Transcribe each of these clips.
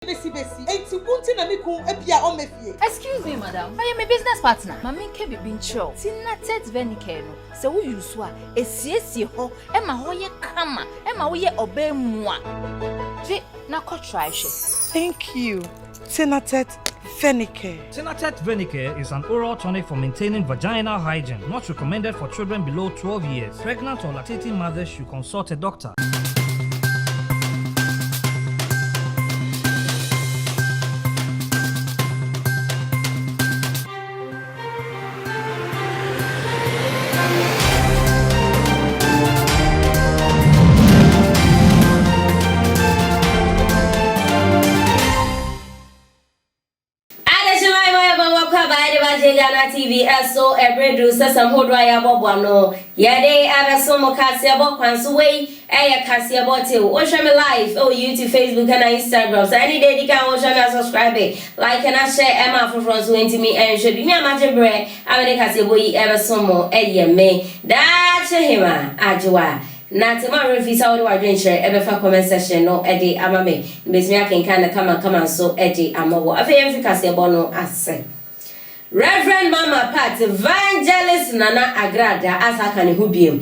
Excuse me, madam. I am a business partner. Mami kebi bincho. Tinatet venicare. So who you swa? A CSC ho. Emma hoye kama. Emma hoye obe moi. Je na ko try she. Thank you. Tinatet Venicare. Tinatet Venicare is an oral tonic for maintaining vaginal hygiene, not recommended for children below 12 years. Pregnant or lactating mothers should consult a doctor. Ghana TV so every do some hold wire bobo yade abeso mo kasia bo kwanso wey eya kasia bo te o show me live YouTube, Facebook and Instagram. So any day you can watch me subscribe, like and share Emma for friends who me and should be me amaje bre amene kasia bo yi abeso mo me da chehima ajwa na tema refisa wo wa dwenche ebefa comment section no ede amame mbesimi akenkan na kama so ede amawo afeye mfika kasia bo no ase. Reverend Mama Pat Evangelist Nana Agradaa as I can hubim.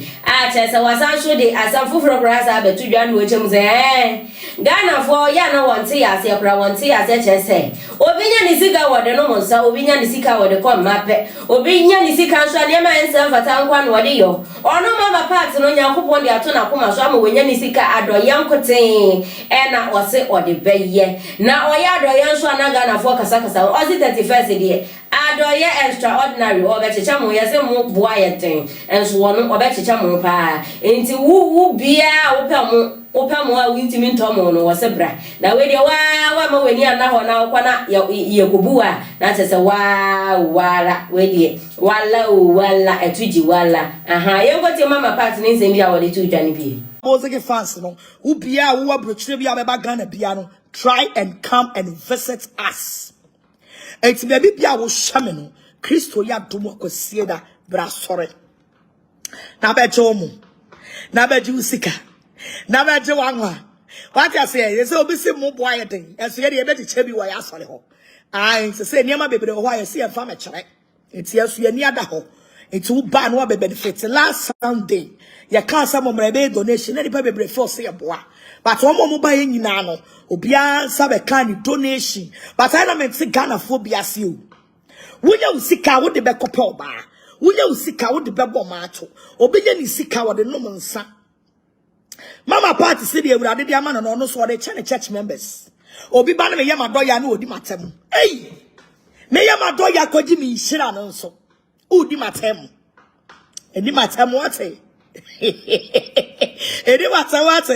Chesa wasan show de asam fufuro krasa abetu dwan wo chem ze Ghana for ya na wonte ya se kra wonte ya se chese obinya ni sika wode no monsa obinya ni sika wode kom mape obinya ni sika nso ane ma ensa fata nkwa no wode yo ono Mama Pat no Nyankopon de ato na koma so ama wenya ni sika adoye nkoten na ose ode beye na oya adoye nso na Ghana for kasa ozi 31st de adoye extraordinary obechecha mo yese mo boa yeten enso wono obechecha mo pa enti wu bia opamo a wintimi ntomo no wasebra na we de wa ma weni ana ho na kwana yekobuwa na tese wala we de wala etuji wala aha yengoti Mama Pat ni nsem bia wo de tudwane bi Bozeke fans no ubia wo abrochire bia beba Ghana bia no try and come and visit us. Enti baby bia wo hwame no Kristo ya domo kwasie da bra sore na beje omo na beje usika na beje wanwa what you say you say obisi mo boy den enso ye de be tiche bi wo ya sore ho ai se niam bebre ho ya se enfa me kire enti aso ye ni ada ho enti wo ba no be benefit last Sunday ya kan sa mo mrebe donation na dipa bebre for se ye boa but one mo ba ye nyina no obia sa be kan donation but I na me ti Ghana phobia si o wonya usika wo de be kope oba wonya usika wo de be bo maato obenya ni sika wo de no nsa Mama Pat say the Awurade de ama no so de church members obi ba na me yema doya na odi matem ei me yema doya koji mi hira no so odi matem edi matem what edi matem what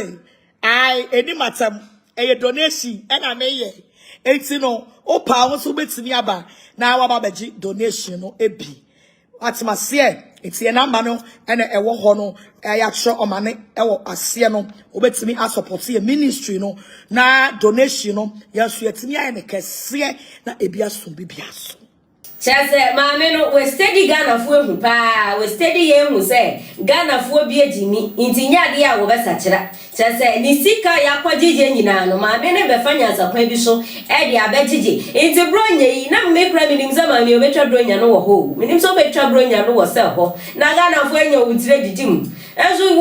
ai edi matem e donation e na me ye enti no o pa won so betimi aba na wa ba beji donation no ebi atmase enti e number no ene ewo ho no ya hwe omane ewo ase no obetimi support ye ministry no na donation no ya so yetimi aye ne kese na ebi aso bibia so Chese maame no we steady Ghana fo ehu pa we steady ye hu se Ghana fo bi ejimi nti nyade a wo besachira chese ni sika ya kwagije nyina no maame ne befanya zakwan bi so e de abegije nti bronya yi na me kra minim za maame obetwa bronya no wo ho minim so obetwa bronya no wo se ho na Ghana fo enya wutire jijim enso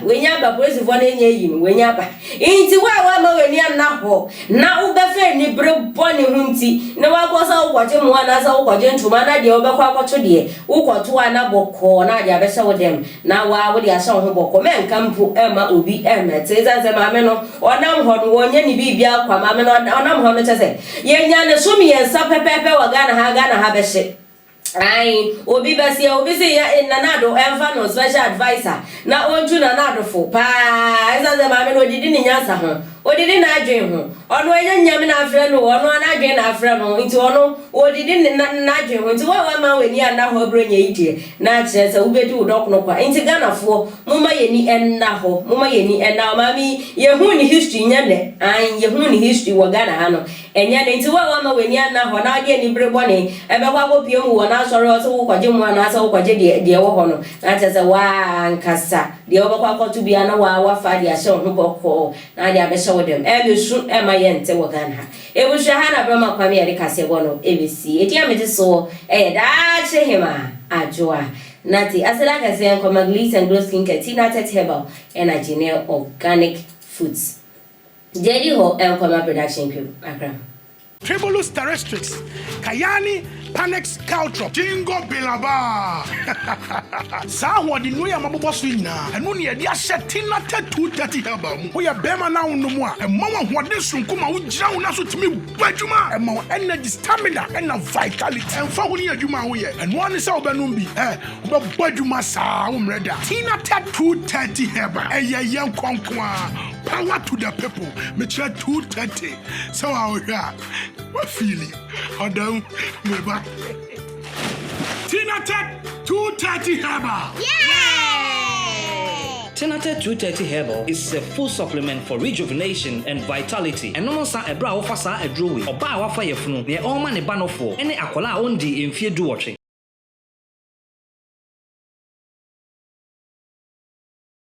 wenyaba polisi fo na enya yi wenyaba nti wa ma weni na ho na ubefe ni bre boni hunti na wa kosa ukwaje mu na ukwaje ntuma na de obekwa akwoto de ukwoto ana boko na de abese wodem na wa wo de asa ho boko menka mpu ema obi emete zanze maame no onam ho no wonya ni bibia kwa maame no onam ho no chese yenya ne so mi yensa pepepe wa Ghana ha behye ai obi basia obi se ya nanado enfa no special advisor na onju nanado fo pa zanze maame no didi ni nyansa ho odidi na adwen ho ono enya nyame na afra no ono na adwen na afra no nti ono odidi na adwen ho nti wa ma weni ana ho bronya idie na kire se ubedi udokno kwa nti Ghana fo mumma yeni enna ho mumma yeni enna mami ye hu ni history nyane an ye hu ni history wa Ghana ha no enya ne nti wa ma weni ana ho na ade ni brebone e be kwa ko piem wo na sori o so wo kwaje mu ana so wo kwaje de wo ho no na tese wa nkasa de wo kwa ko to bia na wa fa de ahye ho boko na de abehye wo dem e be su e ma ye nte wo gan ha e bu hwe ha na brama kwa me ye de kase bo no e be si e dia me de so e da che hima ajoa Nati, asala kase nkoma gliss and glow skin care, Kinaata herbal, and a organic foods. Jadi ho nkoma production crew, Agradaa. Tribulus terrestrix, Kayani, Panex Caltrop, Jingo Bilaba. Sawa di nuya maboswina, and when you are setting at 230 album, we are Bema now no more, and Mama Wadis Kuma would drown us to me, Bajuma, and more energy, stamina, and vitality, and Fawunia Juma, and one is our Banumbi, but Bajuma Saum Reda, Kinaata 230 Heba, a young conqueror. Power to the people, Mitchell 230. So our what feeling? Hold down, my back. Kinaata 230 Herbal. Kinaata 230 Herbal is a full supplement for rejuvenation and vitality. And no sa ebra offer sa edrowi. Oba wafa yefunu. Ne all man e banofo. Ene akola ondi emfie duoche.